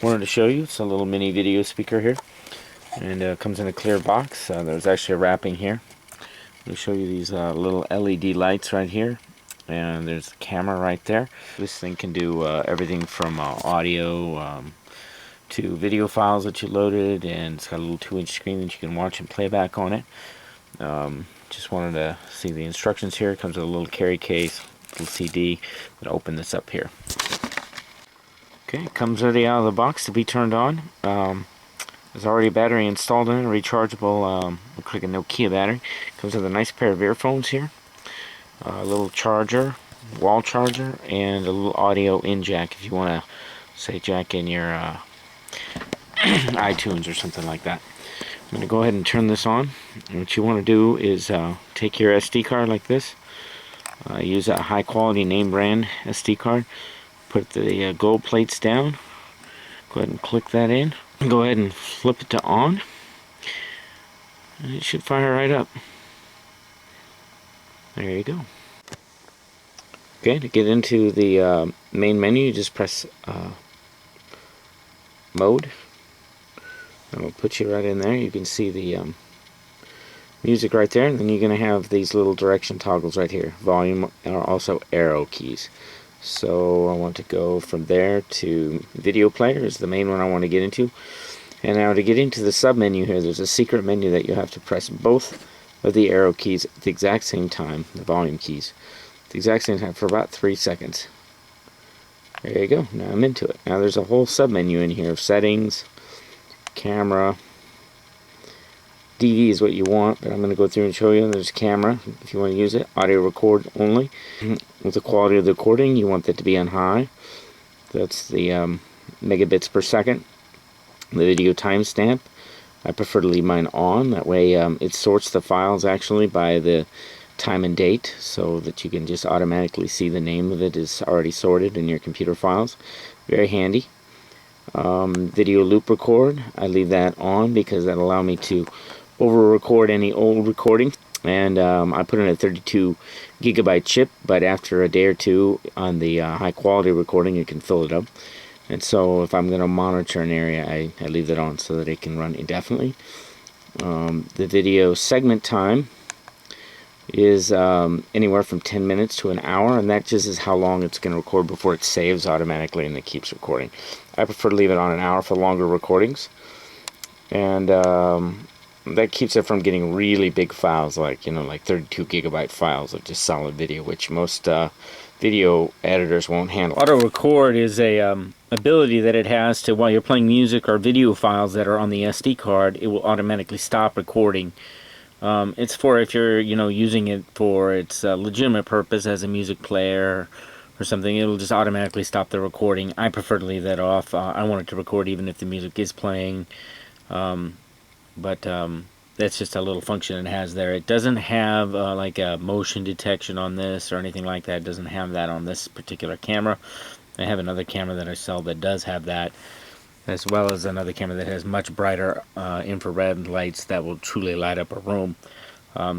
wanted to show you. It's a little mini video speaker here, and comes in a clear box. There's actually a wrapping here. Let me show you these little LED lights right here, and there's a camera right there. This thing can do everything from audio to video files that you loaded, and it's got a little 2-inch screen that you can watch and playback on it. Just wanted to see the instructions here. It comes with a little carry case, little CD. I'm going to open this up here. Okay, it comes ready out of the box to be turned on. There's already a battery installed in it, rechargeable, looks like a Nokia battery. Comes with a nice pair of earphones here, a little charger, wall charger, and a little audio in jack if you want to, say, jack in your iTunes or something like that. I'm going to go ahead and turn this on. And what you want to do is take your SD card like this. Use a high quality name brand SD card. Put the gold plates down. Go ahead and click that in. Go ahead and flip it to on. And it should fire right up. There you go. Okay, to get into the main menu, you just press mode. It'll put you right in there. You can see the music right there, and then you're going to have these little direction toggles right here. Volume are also arrow keys. So I want to go from there to video player is the main one I want to get into. And now to get into the sub menu here, there's a secret menu that you have to press both of the arrow keys at the exact same time, the volume keys, at the exact same time for about 3 seconds. There you go. Now I'm into it. Now there's a whole sub menu in here of settings, camera. DV is what you want, but I'm going to go through and show you. There's camera if you want to use it. Audio record only. With the quality of the recording, you want that to be on high. That's the megabits per second. The video timestamp, I prefer to leave mine on. That way it sorts the files actually by the time and date, so that you can just automatically see the name of it is already sorted in your computer files. Very handy. Video loop record, I leave that on because that allows me to over record any old recording. And I put in a 32 gigabyte chip, but after a day or two on the high quality recording you can fill it up. And so if I'm going to monitor an area, I leave that on so that it can run indefinitely. The video segment time is anywhere from 10 minutes to an hour, and that just is how long it's going to record before it saves automatically and it keeps recording. I prefer to leave it on an hour for longer recordings, and that keeps it from getting really big files, like, you know, like 32 gigabyte files of just solid video, which most video editors won't handle. Auto record is a ability that it has to, while you're playing music or video files that are on the SD card, it will automatically stop recording. It's for if you're, you know, using it for its legitimate purpose as a music player or something, it'll just automatically stop the recording. I prefer to leave that off. I want it to record even if the music is playing. But that's just a little function it has there. It doesn't have like a motion detection on this or anything like that. It doesn't have that on this particular camera. I have another camera that I sell that does have that, as well as another camera that has much brighter infrared lights that will truly light up a room.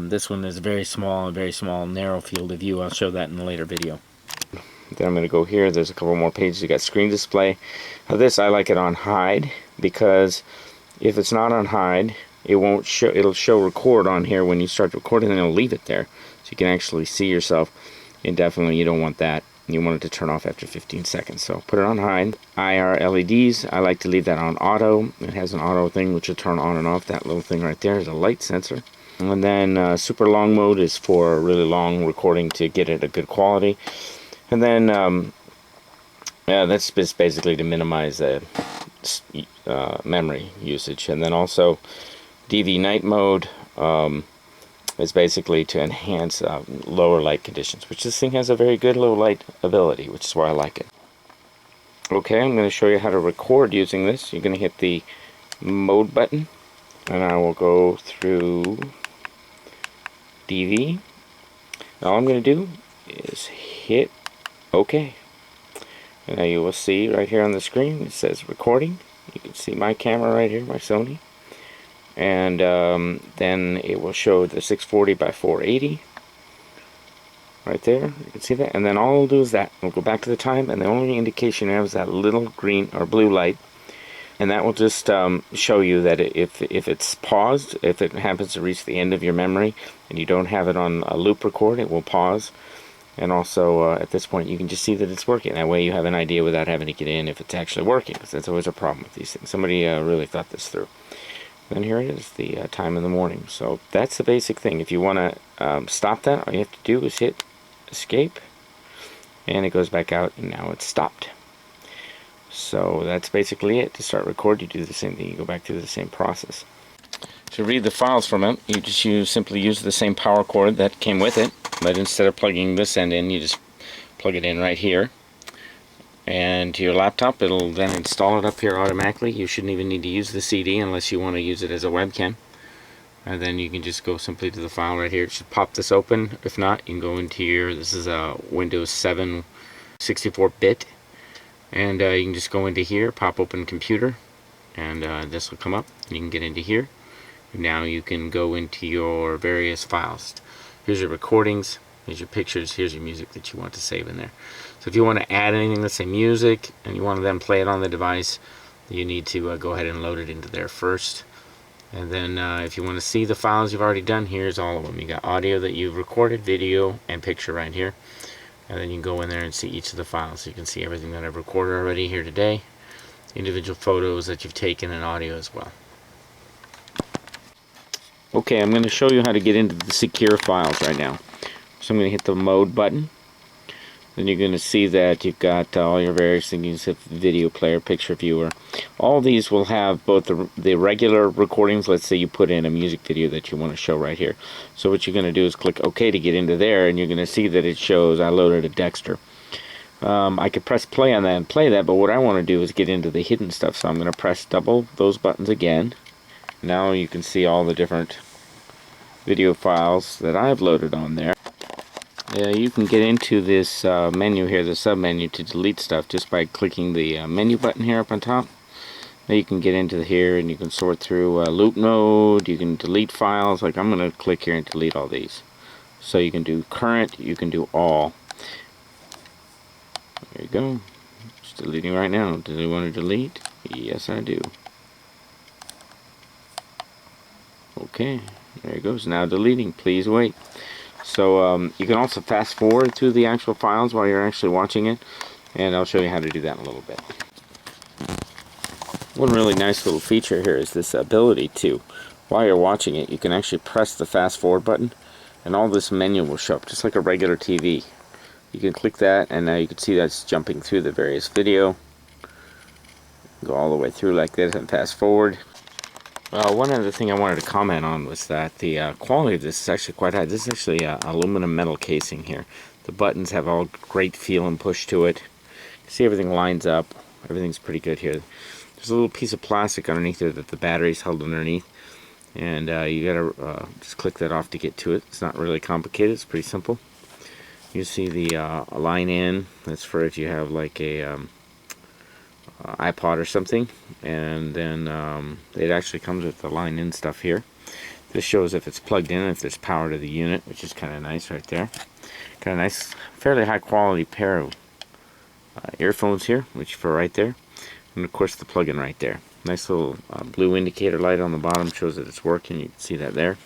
This one is very small, narrow field of view. I'll show that in a later video. Then I'm going to go here. There's a couple more pages. You got screen display. Now this, I like it on hide, because if it's not on hide, it won't show. It'll show record on here when you start recording, and it'll leave it there, so you can actually see yourself indefinitely. You don't want that. You want it to turn off after 15 seconds. So put it on hide. IR LEDs, I like to leave that on auto. It has an auto thing which will turn on and off. That little thing right there is a light sensor. And then super long mode is for really long recording to get it a good quality. And then yeah, that's just basically to minimize the memory usage. And then also DV night mode is basically to enhance lower light conditions, which this thing has a very good low light ability, which is why I like it. Okay, I'm going to show you how to record using this. You're going to hit the mode button, and I will go through DV. All I'm going to do is hit OK. And now you will see right here on the screen it says recording. You can see my camera right here, my Sony. And then it will show the 640 by 480 right there. You can see that. And then all it'll do is that. It'll go back to the time, and the only indication you have is that little green or blue light and that will just show you that if it's paused, if it happens to reach the end of your memory and you don't have it on a loop record, it will pause. And also at this point you can just see that it's working. That way you have an idea without having to get in if it's actually working, because that's always a problem with these things. Somebody really thought this through. And here it is, the time in the morning. So that's the basic thing. If you want to stop that, all you have to do is hit escape, and it goes back out, and now it's stopped. So that's basically it. To start record, you do the same thing. You go back through the same process. To read the files from it, you simply use the same power cord that came with it, but instead of plugging this end in, you just plug it in right here. And to your laptop, it'll then install it up here automatically. You shouldn't even need to use the CD unless you want to use it as a webcam. And then you can just go simply to the file right here. It should pop this open. If not, you can go into your, this is a Windows 7 64-bit. And you can just go into here, pop open computer, and this will come up. You can get into here. Now you can go into your various files. Here's your recordings, here's your pictures, here's your music that you want to save in there. So if you want to add anything, let's say music, and you want to then play it on the device, you need to go ahead and load it into there first. And then if you want to see the files you've already done, here's all of them. You got audio that you've recorded, video, and picture right here. And then you can go in there and see each of the files. So you can see everything that I've recorded already here today, individual photos that you've taken, and audio as well. Okay, I'm going to show you how to get into the secure files right now. So I'm going to hit the mode button. Then you're going to see that you've got all your various things, video player, picture viewer. All these will have both the regular recordings. Let's say you put in a music video that you want to show right here. So what you're going to do is click OK to get into there, and you're going to see that it shows I loaded a Dexter. I could press play on that and play that, but what I want to do is get into the hidden stuff. So I'm going to press double those buttons again. Now you can see all the different video files that I've loaded on there. You can get into this menu here, the sub menu, to delete stuff just by clicking the menu button here up on top. Now you can get into here and you can sort through loop mode, you can delete files. Like I'm going to click here and delete all these. So you can do current, you can do all. There you go. Just deleting right now. Do you want to delete? Yes, I do. Okay, there it goes. Now deleting. Please wait. So you can also fast forward through the actual files while you're actually watching it, and I'll show you how to do that in a little bit. One really nice little feature here is this ability to, while you're watching it, you can actually press the fast forward button, and all this menu will show up just like a regular TV. You can click that, and now you can see that's jumping through the various video. Go all the way through like this and fast forward. One other thing I wanted to comment on was that the quality of this is actually quite high. This is actually aluminum metal casing here. The buttons have all great feel and push to it. You see everything lines up. Everything's pretty good here. There's a little piece of plastic underneath there that the battery's held underneath. And you gotta just click that off to get to it. It's not really complicated. It's pretty simple. You see the line in. That's for if you have like a iPod or something, and then it actually comes with the line in stuff here. This shows if it's plugged in, if there's power to the unit, which is kind of nice right there. Kind of nice, fairly high quality pair of earphones here, which for right there, and of course the plug-in right there. Nice little blue indicator light on the bottom shows that it's working. You can see that there.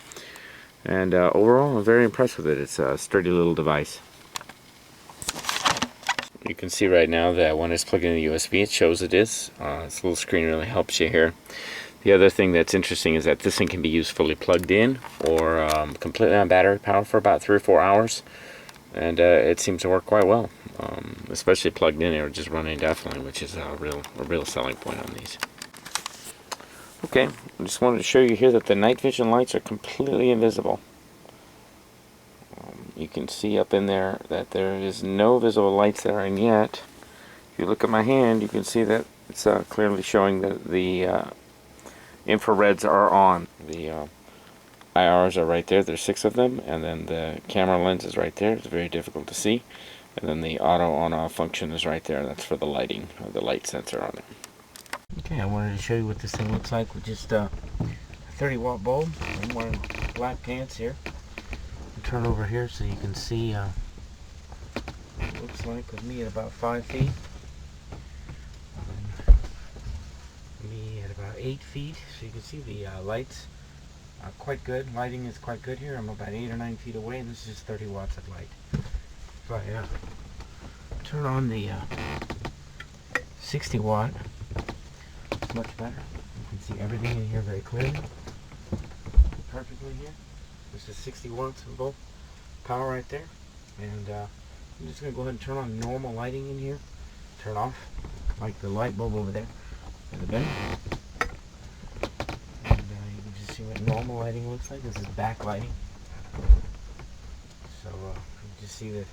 And overall, I'm very impressed with it. It's a sturdy little device. You can see right now that when it's plugged in the USB, it shows it is. This little screen really helps you here. The other thing that's interesting is that this thing can be used fully plugged in or completely on battery power for about 3 or 4 hours. And it seems to work quite well, especially plugged in or just running indefinitely, which is a real selling point on these. Okay, I just wanted to show you here that the night vision lights are completely invisible. You can see up in there that there is no visible lights there, and yet, if you look at my hand, you can see that it's clearly showing that the infrareds are on. The IRs are right there. There's 6 of them, and then the camera lens is right there. It's very difficult to see. And then the auto on-off function is right there. That's for the lighting, or the light sensor on it. Okay, I wanted to show you what this thing looks like with just a 30-watt bulb. I'm wearing black pants here. Turn over here so you can see what it looks like with me at about 5 feet. Let me 8 feet, so you can see the lights are quite good. Lighting is quite good here. I'm about 8 or 9 feet away, and this is just 30 watts of light. If I turn on the 60 watt, it's much better. You can see everything in here very clearly, perfectly here. This is 60 watts of both power right there, and I'm just going to go ahead and turn on normal lighting in here. Turn off, like the light bulb over there in the bin. And you can just see what normal lighting looks like. This is backlighting. So you can just see that it's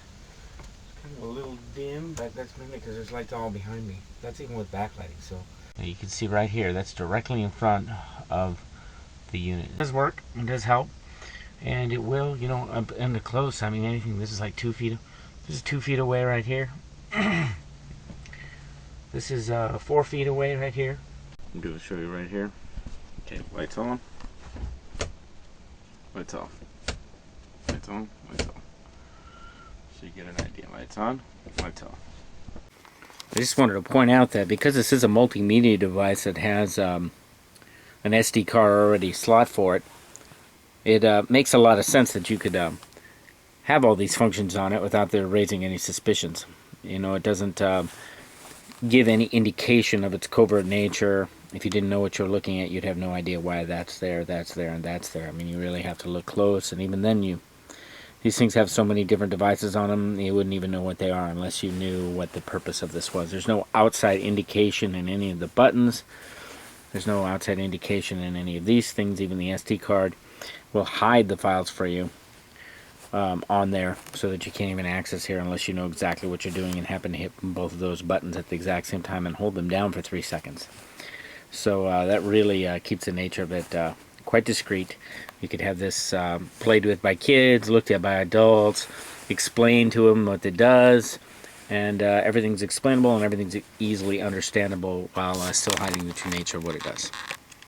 kind of a little dim, but that's mainly because there's lights all behind me. That's even with backlighting. So you can see right here, that's directly in front of the unit. It does work, it does help, and it will, you know, up and close. I mean, anything. This is like 2 feet. This is 2 feet away right here. This is 4 feet away right here. I'm going to show you right here. Okay, lights on, lights off, lights on, lights off. So you get an idea. Lights on, lights off. I just wanted to point out that because this is a multimedia device that has an SD card already slot for it, it makes a lot of sense that you could have all these functions on it without there raising any suspicions. You know, it doesn't give any indication of its covert nature. If you didn't know what you're looking at, you'd have no idea why that's there, and that's there. I mean, you really have to look close, and even then these things have so many different devices on them, you wouldn't even know what they are unless you knew what the purpose of this was. There's no outside indication in any of the buttons. There's no outside indication in any of these things. Even the SD card will hide the files for you on there, so that you can't even access here unless you know exactly what you're doing and happen to hit both of those buttons at the exact same time and hold them down for 3 seconds. So that really keeps the nature of it quite discreet. You could have this played with by kids, looked at by adults, explain to them what it does, and everything's explainable and everything's easily understandable while still hiding the true nature of what it does.